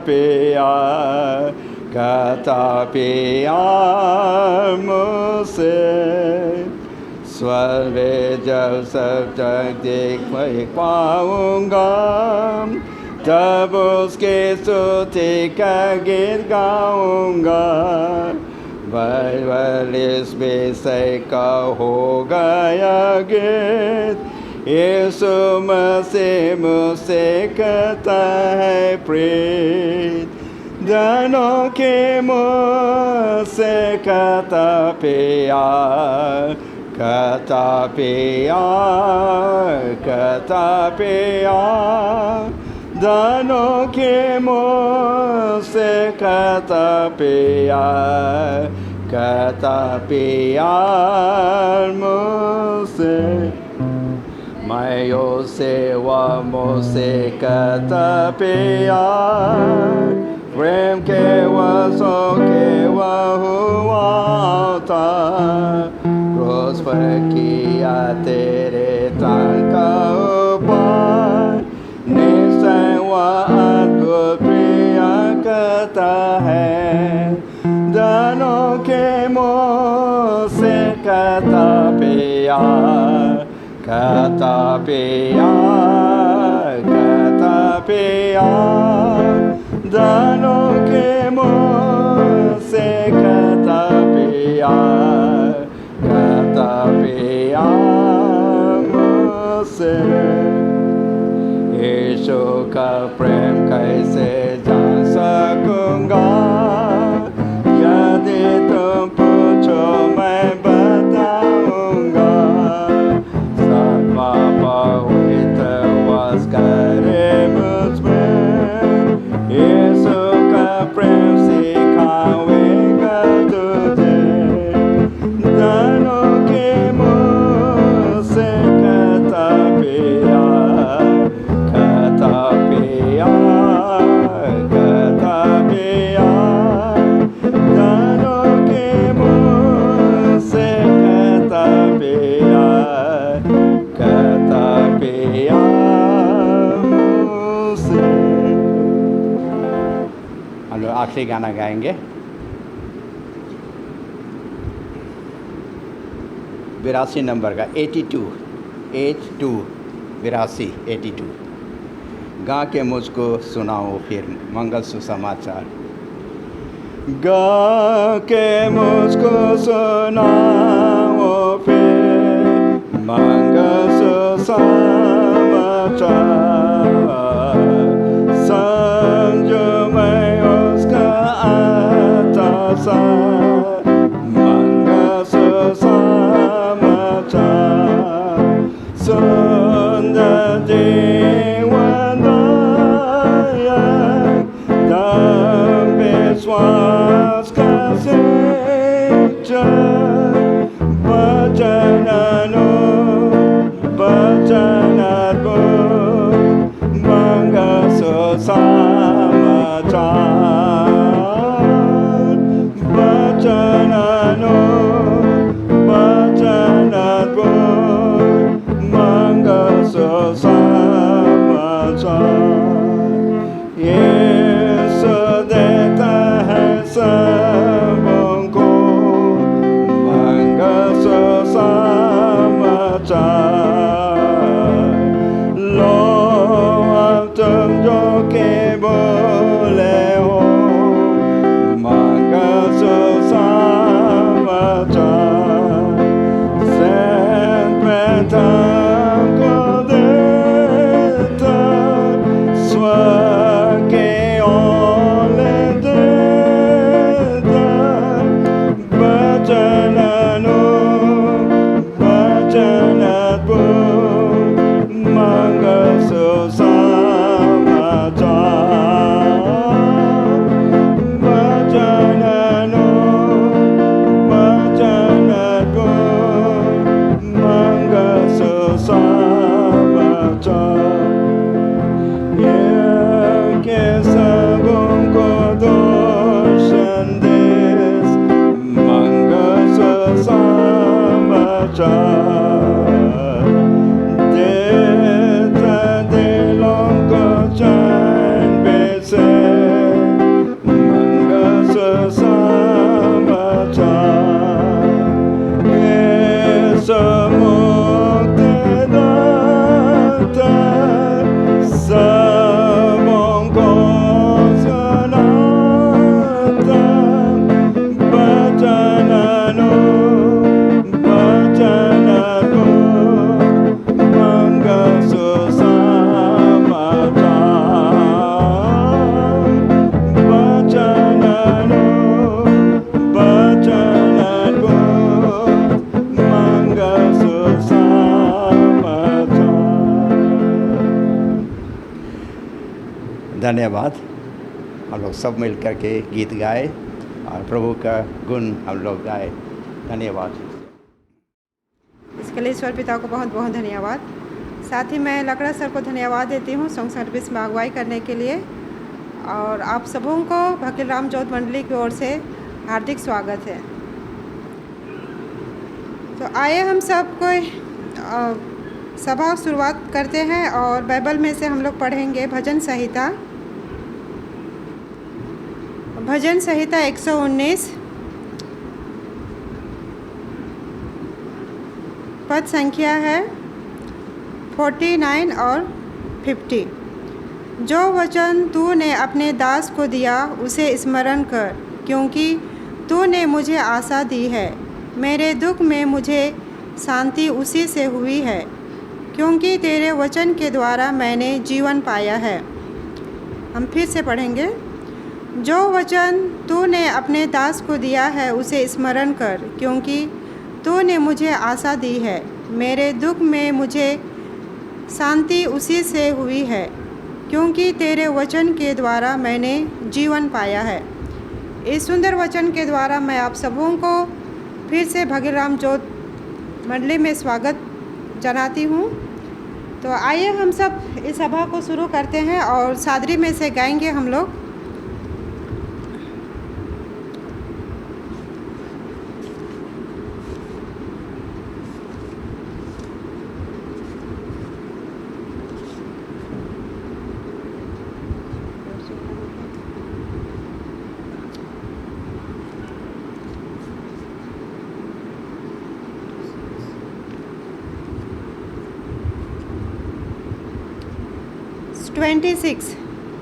प्यार मुझसे स्वर्ग में जब सब तक देख पाऊंगा तब उसके स्तुति का गीत गाऊंगा बाइबल इस विषय का हो गया गीत यीशु मसीह मुझसे कहता है प्रीत दोनों के मुझसे कहता प्यार दोनों के मुझसे कहता प्यार मुझसे मैं उसे वह मुझसे कहता प्यार प्रेम के वसों के वह हुआ था क्रूस पर किया तेरे तान का उपाय निश्चय वह अद्भुत प्रिय कहता है दोनों के मुझसे कहता प्यार दोनों के मुझसे कहता प्यार मुझसे यीशु का प्रेम कैसे जान सकूंगा यदि तुम पूछो मैं बताऊंगा सत्मा पवित्र वास करे मुझ में यीशु का प्रेम सिखावेगा तुझे दोनों के मुझसे कहता दोनों के मुझसे कहता प्यार मुझसे। हम लोग आखिरी गाना गाएंगे 82 नंबर का 82 गा के मुझको सुनाओ फिर मंगल सुसमाचार गा के मुझको सुनाओ फिर मंगल सुसमाचार समझो मैं उसका आता सा मंगल सुसमाचार सुंदर जीवन विश्वास का सिंचन वचननो मंगल सुसमाचार वचननो मंगल सुसमाचार यीशु देता है सबों को मंगल सुसमाचार लो अब तुम जो के बोले हो मंगल सुसमाचार सेंट प्रथम को देता स्वर्ग के ओले देता वचननो मंगल सुसमाचार वचननो मंगल सुसमाचार के सबों को दर्शन देस मंगल सुसमाचार देता दिलों को चैन बेसे समुद्रता सबों को सुनाता वचन लो वचन को मंगल सुसमाचार वचन लो वचन को मंगल सुसमाचार। धन्यवाद। हम लोग सब मिल कर के गीत गाए और प्रभु का गुण हम लोग गाए। धन्यवाद। इसके लिए ईश्वर पिता को बहुत बहुत धन्यवाद। साथ ही मैं लकड़ा सर को धन्यवाद देती हूँ सॉन्ग सर्विस में अगुवाई करने के लिए। और आप सबों को भकील राम जोत मंडली की ओर से हार्दिक स्वागत है। तो आइए हम सब कोई सभा शुरुआत करते हैं और बाइबल में से हम लोग पढ़ेंगे भजन संहिता 119 पद संख्या है 49 और 50। जो वचन तूने अपने दास को दिया उसे स्मरण कर, क्योंकि तूने मुझे आशा दी है। मेरे दुख में मुझे शांति उसी से हुई है, क्योंकि तेरे वचन के द्वारा मैंने जीवन पाया है। हम फिर से पढ़ेंगे। जो वचन तूने अपने दास को दिया है उसे स्मरण कर, क्योंकि तूने मुझे आशा दी है। मेरे दुख में मुझे शांति उसी से हुई है, क्योंकि तेरे वचन के द्वारा मैंने जीवन पाया है। इस सुंदर वचन के द्वारा मैं आप सबों को फिर से भकील राम जोत मंडली में स्वागत जनाती हूँ। तो आइए हम सब इस सभा को शुरू करते हैं और सादरी में से गाएंगे हम लोग।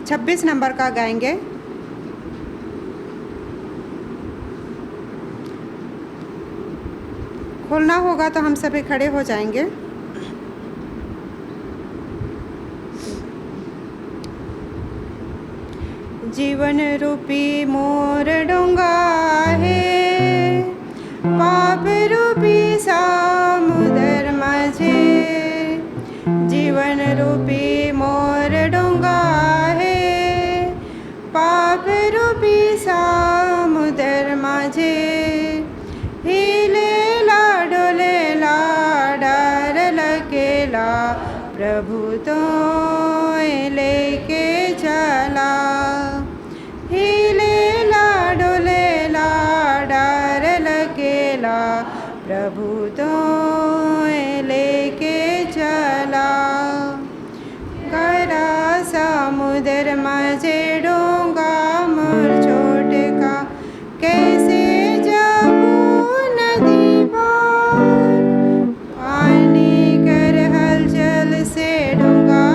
छब्बीस नंबर का गाएंगे। खोलना होगा तो हम सभी खड़े हो जाएंगे। जीवन रूपी मोर डोंगा है, पाप रूपी समुद्र माझे। जीवन रूपी मोर डोंगा है, पाप रूपी समुद्र माझे। हिलेला डोलेला डर लगेला, प्रभु तो लेके चला। हिलेला डोलेला डर लगेला, प्रभु तो लेके चला। गहरा समुद्र माझे डोंगा मोर छोटका, कैसे जाऊं नदी पार। पानी कर हलचल से डोंगा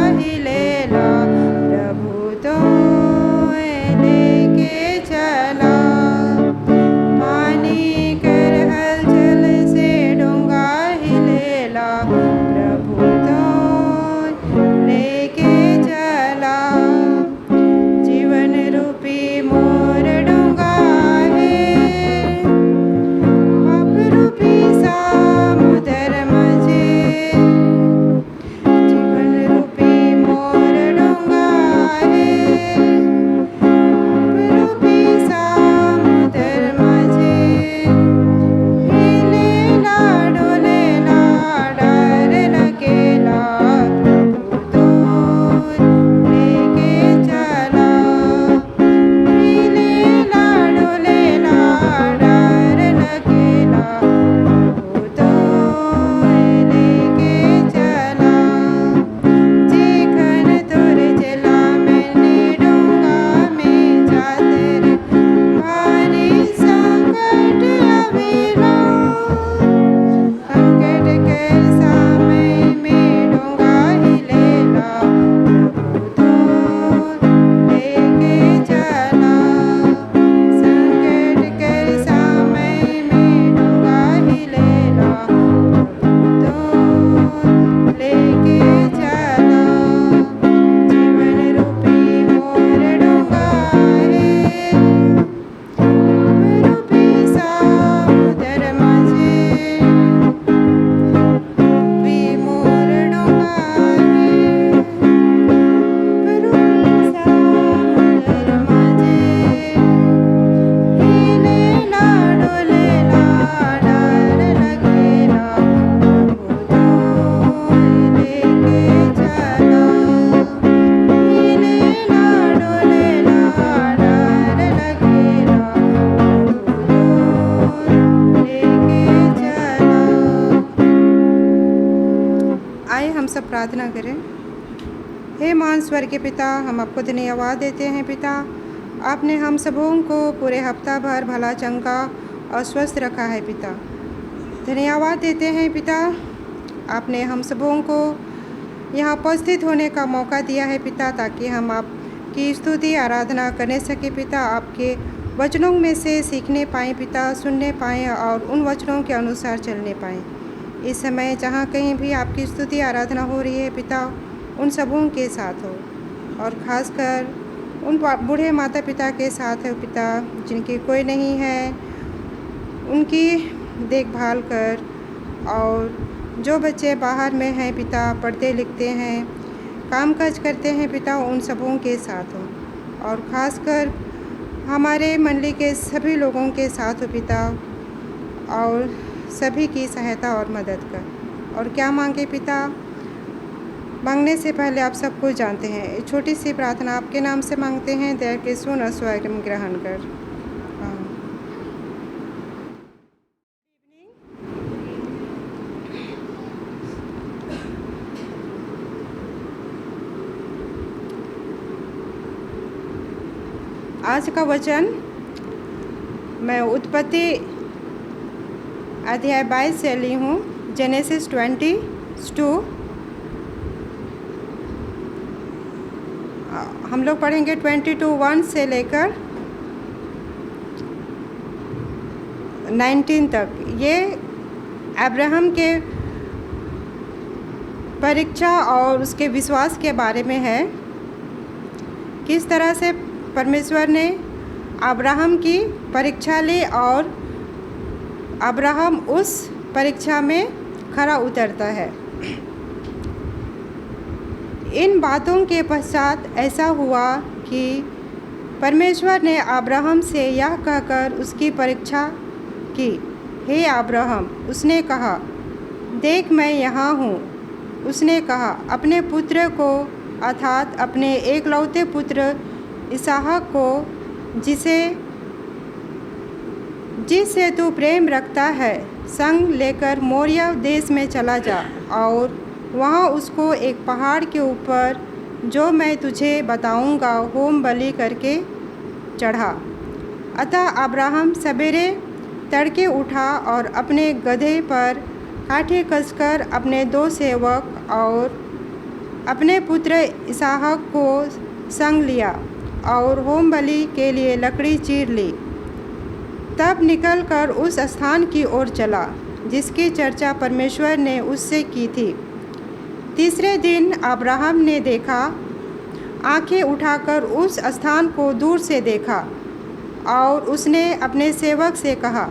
सब प्रार्थना करें। हे महान स्वर्ग के पिता, हम आपको धन्यवाद देते हैं पिता, आपने हम सबों को पूरे हफ्ता भर भला चंगा और स्वस्थ रखा है पिता। धन्यवाद देते हैं पिता, आपने हम सबों को यहाँ उपस्थित होने का मौका दिया है पिता, ताकि हम आपकी स्तुति आराधना करने सके पिता, आपके वचनों में से सीखने पाएँ पिता, सुनने पाएँ और उन वचनों के अनुसार चलने पाएँ। इस समय जहाँ कहीं भी आपकी स्तुति आराधना हो रही है पिता, उन सबों के साथ हो, और ख़ासकर उन बूढ़े माता पिता के साथ है पिता, जिनकी कोई नहीं है, उनकी देखभाल कर। और जो बच्चे बाहर में हैं पिता, पढ़ते लिखते हैं, काम काज करते हैं पिता, उन सबों के साथ हो, और ख़ासकर हमारे मंडली के सभी लोगों के साथ हो पिता, और सभी की सहायता और मदद कर। और क्या मांगे पिता, मांगने से पहले आप सबको जानते हैं। छोटी सी प्रार्थना आपके नाम से मांगते हैं, दया के सुन और स्वयं ग्रहण कर। आज का वचन मैं उत्पत्ति अध्याय 22 से ली हूँ, जेनेसिस 22। हम लोग पढ़ेंगे 22:1 से लेकर 19 तक। ये अब्राहम के परीक्षा और उसके विश्वास के बारे में है, किस तरह से परमेश्वर ने अब्राहम की परीक्षा ली और अब्राहम उस परीक्षा में खरा उतरता है। इन बातों के पश्चात ऐसा हुआ कि परमेश्वर ने अब्राहम से यह कहकर उसकी परीक्षा की, हे अब्राहम, उसने कहा, देख मैं यहाँ हूँ। उसने कहा, अपने पुत्र को अर्थात अपने एकलौते पुत्र इसहाक को, जिससे तू प्रेम रखता है, संग लेकर मोरिया देश में चला जा और वहाँ उसको एक पहाड़ के ऊपर, जो मैं तुझे बताऊँगा, होम बलि करके चढ़ा। अतः अब्राहम सवेरे तड़के उठा और अपने गधे पर काठी कसकर अपने 2 सेवक और अपने पुत्र इसहाक को संग लिया और होम बलि के लिए लकड़ी चीर ली। तब निकलकर उस स्थान की ओर चला जिसकी चर्चा परमेश्वर ने उससे की थी। तीसरे दिन अब्राहम ने देखा, आंखें उठाकर उस स्थान को दूर से देखा, और उसने अपने सेवक से कहा,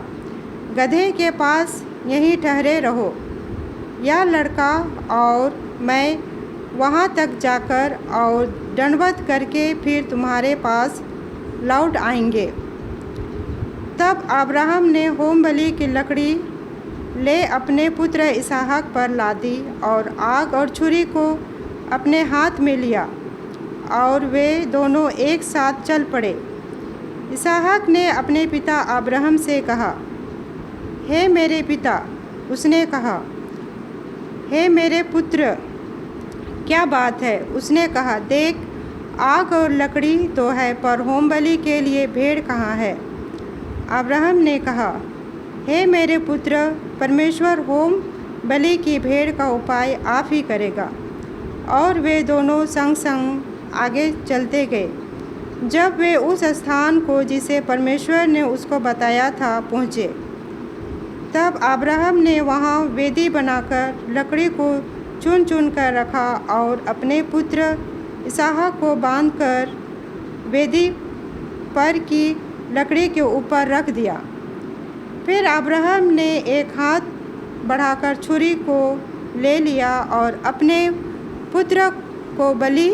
गधे के पास यहीं ठहरे रहो, यह लड़का और मैं वहाँ तक जाकर और दंडवत करके फिर तुम्हारे पास लौट आएंगे। तब अब्राहम ने होम बलि की लकड़ी ले अपने पुत्र इसहाक पर लादी और आग और छुरी को अपने हाथ में लिया, और वे दोनों एक साथ चल पड़े। इसहाक ने अपने पिता अब्राहम से कहा, हे मेरे पिता। उसने कहा, हे मेरे पुत्र, क्या बात है? उसने कहा, देख, आग और लकड़ी तो है, पर होम बलि के लिए भेड़ कहाँ है? अब्राहम ने कहा, हे मेरे पुत्र, परमेश्वर होम बलि की भेड़ का उपाय आप ही करेगा। और वे दोनों संग संग आगे चलते गए। जब वे उस स्थान को जिसे परमेश्वर ने उसको बताया था पहुँचे, तब अब्राहम ने वहाँ वेदी बनाकर लकड़ी को चुन चुन कर रखा और अपने पुत्र इसहाक को बांधकर वेदी पर की लकड़ी के ऊपर रख दिया। फिर अब्राहम ने एक हाथ बढ़ाकर छुरी को ले लिया और अपने पुत्र को बलि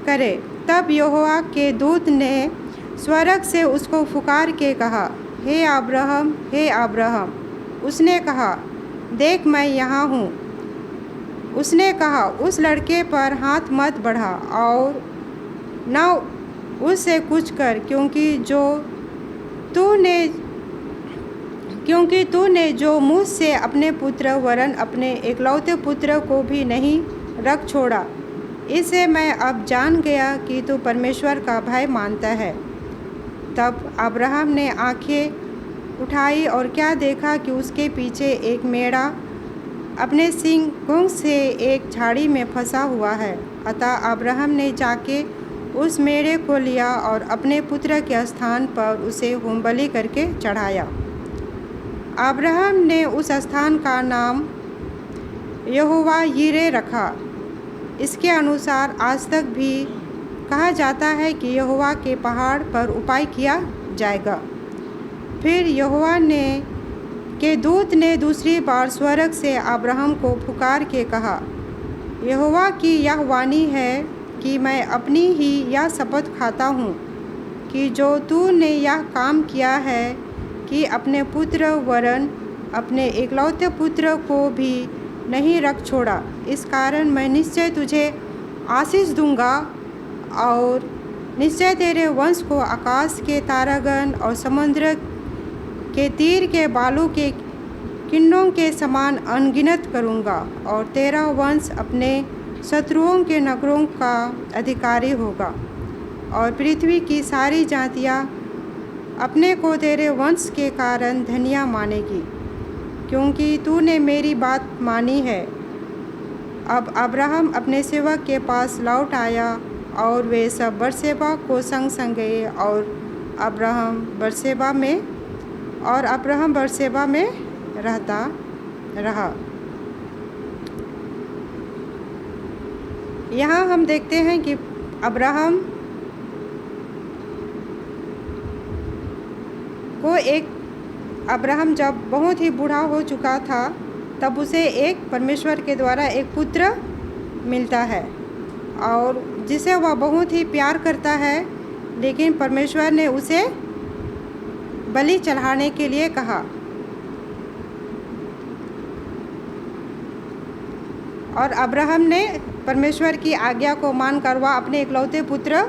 करे। तब यहोवा के दूत ने स्वर्ग से उसको पुकार के कहा, हे अब्राहम, हे अब्राहम। उसने कहा, देख मैं यहाँ हूँ। उसने कहा, उस लड़के पर हाथ मत बढ़ा और न उससे कुछ कर, क्योंकि जो तूने क्योंकि तूने जो मुझ से अपने पुत्र वरन अपने एकलौते पुत्र को भी नहीं रख छोड़ा, इससे मैं अब जान गया कि तू परमेश्वर का भय मानता है। तब अब्राहम ने आंखें उठाई और क्या देखा कि उसके पीछे एक मेढ़ा अपने सींगों से एक झाड़ी में फंसा हुआ है। अतः अब्राहम ने जाके उस मेढ़े को लिया और अपने पुत्र के स्थान पर उसे होमबलि करके चढ़ाया। अब्राहम ने उस स्थान का नाम यहोवा यीरे रखा। इसके अनुसार आज तक भी कहा जाता है कि यहोवा के पहाड़ पर उपाय किया जाएगा। फिर यहोवा के दूत ने दूसरी बार स्वर्ग से अब्राहम को पुकार के कहा, यहोवा की यह वाणी है कि मैं अपनी ही यह शपथ खाता हूँ कि जो तूने यह काम किया है कि अपने पुत्र वरन अपने एकलौते पुत्र को भी नहीं रख छोड़ा, इस कारण मैं निश्चय तुझे आशीष दूंगा और निश्चय तेरे वंश को आकाश के तारागण और समुद्र के तीर के बालू के किरणों के समान अनगिनत करूंगा, और तेरा वंश अपने शत्रुओं के नगरों का अधिकारी होगा, और पृथ्वी की सारी जातियां अपने को तेरे वंश के कारण धन्य मानेगी, क्योंकि तूने मेरी बात मानी है। अब अब्राहम अपने सेवक के पास लौट आया और वे सब बरसेबा को संग संग गए, और अब्राहम बरसेबा में रहता रहा। यहाँ हम देखते हैं कि अब्राहम जब बहुत ही बूढ़ा हो चुका था, तब उसे एक परमेश्वर के द्वारा एक पुत्र मिलता है और जिसे वह बहुत ही प्यार करता है, लेकिन परमेश्वर ने उसे बलि चढ़ाने के लिए कहा। और अब्राहम ने परमेश्वर की आज्ञा को मानकर वह अपने इकलौते पुत्र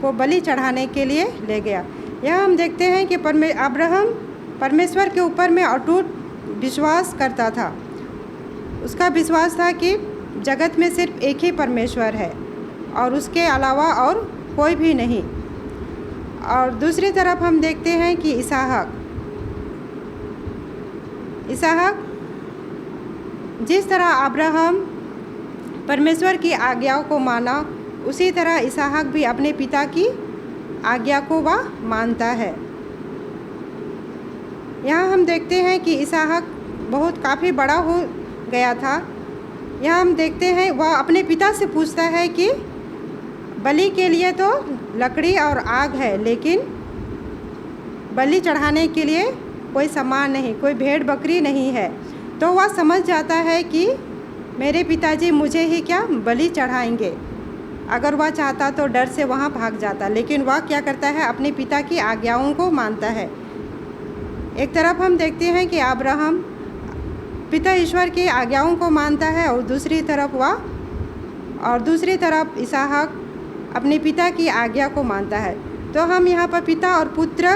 को बलि चढ़ाने के लिए ले गया। यह हम देखते हैं कि अब्राहम परमेश्वर के ऊपर में अटूट विश्वास करता था। उसका विश्वास था कि जगत में सिर्फ एक ही परमेश्वर है और उसके अलावा और कोई भी नहीं। और दूसरी तरफ हम देखते हैं कि इसहाक जिस तरह अब्राहम परमेश्वर की आज्ञाओं को माना, उसी तरह इसहाक भी अपने पिता की आज्ञा को वह मानता है। यहाँ हम देखते हैं कि इसहाक काफ़ी बड़ा हो गया था। यहाँ हम देखते हैं वह अपने पिता से पूछता है कि बलि के लिए तो लकड़ी और आग है, लेकिन बलि चढ़ाने के लिए कोई सामान नहीं, कोई भेड़ बकरी नहीं है। तो वह समझ जाता है कि मेरे पिताजी मुझे ही क्या बलि चढ़ाएंगे। अगर वह चाहता तो डर से वहाँ भाग जाता, लेकिन वह क्या करता है, अपने पिता की आज्ञाओं को मानता है। एक तरफ हम देखते हैं कि अब्राहम पिता ईश्वर की आज्ञाओं को मानता है और दूसरी तरफ इसहाक अपने पिता की आज्ञा को मानता है। तो हम यहाँ पर पिता और पुत्र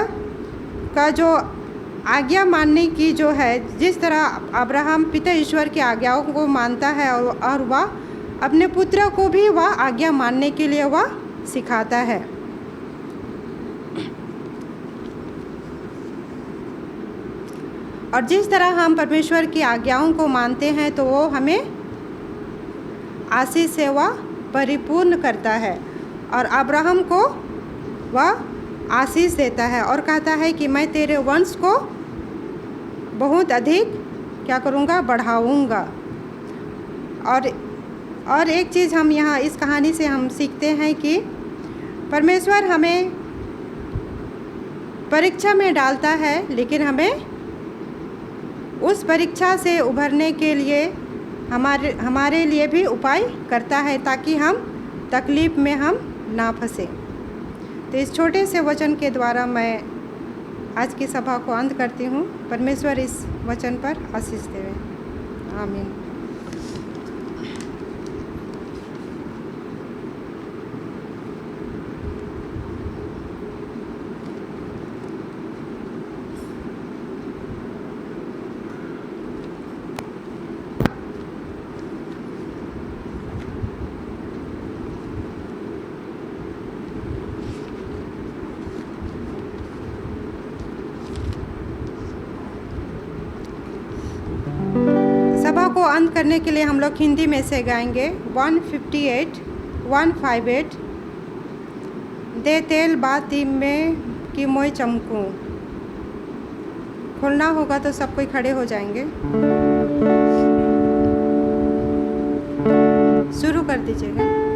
का जो आज्ञा मानने की जो है, जिस तरह अब्राहम पिता ईश्वर की आज्ञाओं को मानता है और वह अपने पुत्र को भी वह आज्ञा मानने के लिए वह सिखाता है। और जिस तरह हम परमेश्वर की आज्ञाओं को मानते हैं तो वो हमें आशीष से वह परिपूर्ण करता है। और अब्राहम को वह आशीष देता है और कहता है कि मैं तेरे वंश को बहुत अधिक क्या करूँगा, बढ़ाऊँगा। और एक चीज़ हम यहाँ इस कहानी से हम सीखते हैं कि परमेश्वर हमें परीक्षा में डालता है, लेकिन हमें उस परीक्षा से उभरने के लिए हमारे लिए भी उपाय करता है, ताकि हम तकलीफ़ में हम ना फंसे। तो इस छोटे से वचन के द्वारा मैं आज की सभा को अंत करती हूँ। परमेश्वर इस वचन पर आशीष देवे। आमीन। अंत करने के लिए हम लोग हिंदी में से गाएंगे 158 158। दे तेल बाती में कि मोय चमकूं। खोलना होगा तो सब कोई खड़े हो जाएंगे। शुरू कर दीजिएगा।